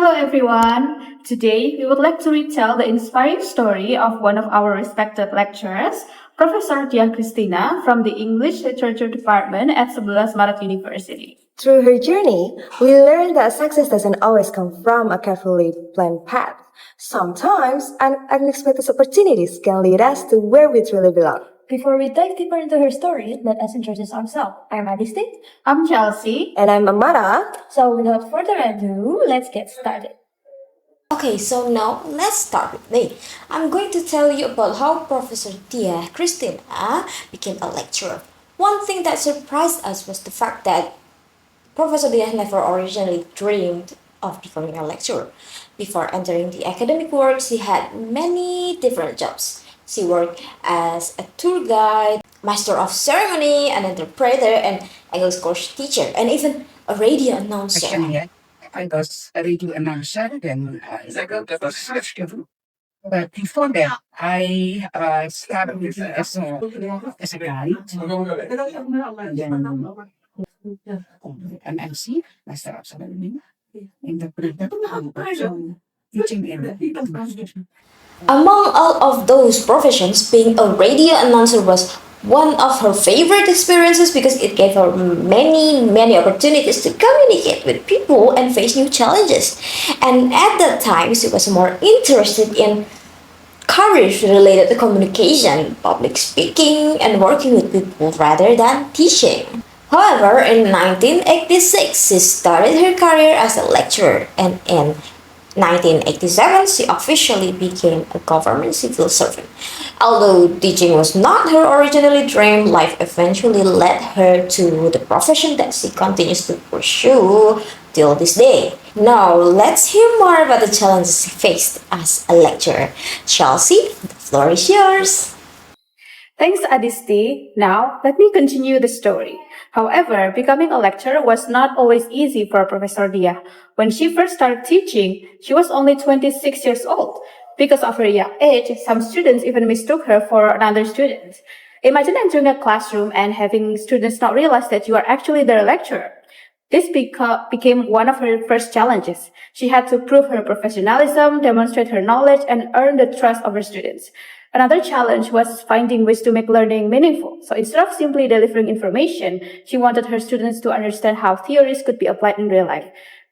Hello everyone! Today we would like to retell the inspiring story of one of our respected lecturers, Professor Dia Christina from the English Literature Department at 11 Maret University. Through her journey, we learned that success doesn't always come from a carefully planned path. Sometimes, unexpected opportunities can lead us to where we truly belong. Before we dive deeper into her story, let us introduce ourselves. I'm Adysti. I'm Chelsea. And I'm Ammara. So without further ado, let's get started. Okay, so now let's start with me. I'm going to tell you about how Professor Dia Christina became a lecturer. One thing that surprised us was the fact that Professor Dia never originally dreamed of becoming a lecturer. Before entering the academic world, she had many different jobs. She worked as a tour guide, master of ceremony, an interpreter, an English course teacher, and even a radio announcer. Actually, I was a radio announcer, then that was switched to. But before that, I started as a guide, and then an MC, master of ceremony, interpreter, and teaching in. Among all of those professions, being a radio announcer was one of her favorite experiences because it gave her many opportunities to communicate with people and face new challenges. And at that time, she was more interested in careers related to communication, public speaking, and working with people rather than teaching. However, in 1986, she started her career as a lecturer, and in 1987, she officially became a government civil servant. Although teaching was not her originally dream, life eventually led her to the profession that she continues to pursue till this day. Now, let's hear more about the challenges she faced as a lecturer. Chelsea, the floor is yours. Thanks, Adysti. Now, let me continue the story. However, becoming a lecturer was not always easy for Professor Dia. When she first started teaching, she was only 26 years old. Because of her young age, some students even mistook her for another student. Imagine entering a classroom and having students not realize that you are actually their lecturer. This became one of her first challenges. She had to prove her professionalism, demonstrate her knowledge, and earn the trust of her students. Another challenge was finding ways to make learning meaningful. So instead of simply delivering information, she wanted her students to understand how theories could be applied in real life.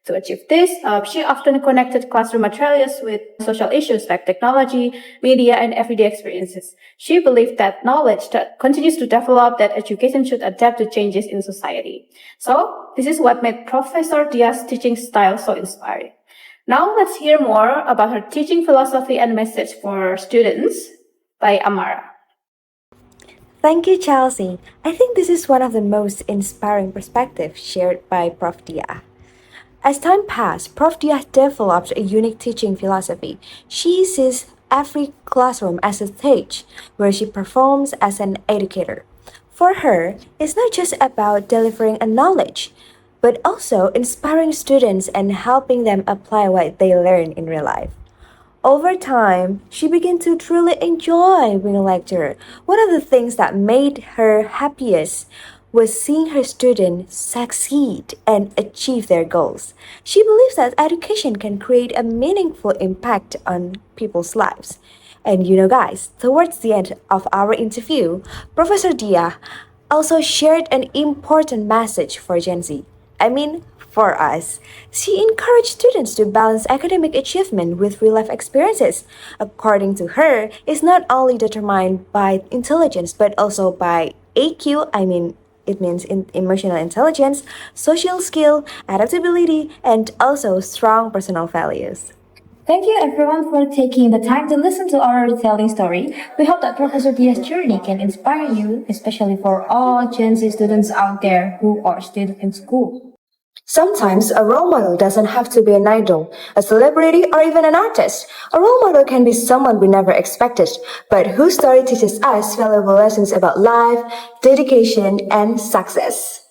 To achieve this, she often connected classroom materials with social issues like technology, media, and everyday experiences. She believed that knowledge that continues to develop, that education should adapt to changes in society. So this is what made Professor Dia's teaching style so inspiring. Now let's hear more about her teaching philosophy and message for students by Ammara. Thank you, Chelsea. I think this is one of the most inspiring perspectives shared by Prof. Dia. As time passed, Prof. Dia developed a unique teaching philosophy. She sees every classroom as a stage where she performs as an educator. For her, it's not just about delivering a knowledge, but also inspiring students and helping them apply what they learn in real life. Over time, she began to truly enjoy being a lecturer. One of the things that made her happiest was seeing her students succeed and achieve their goals. She believes that education can create a meaningful impact on people's lives. And you know, guys, towards the end of our interview, Professor Dia also shared an important message for Gen Z. For us. She encouraged students to balance academic achievement with real-life experiences. According to her, it's not only determined by intelligence, but also by AQ, it means emotional intelligence, social skill, adaptability, and also strong personal values. Thank you everyone for taking the time to listen to our retelling story. We hope that Professor Dia's journey can inspire you, especially for all Gen Z students out there who are still in school. Sometimes a role model doesn't have to be an idol, a celebrity, or even an artist. A role model can be someone we never expected, but whose story teaches us valuable lessons about life, dedication, and success.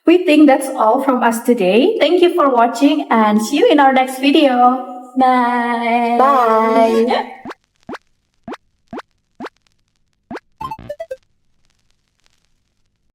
We think that's all from us today. Thank you for watching and see you in our next video. Bye! Bye!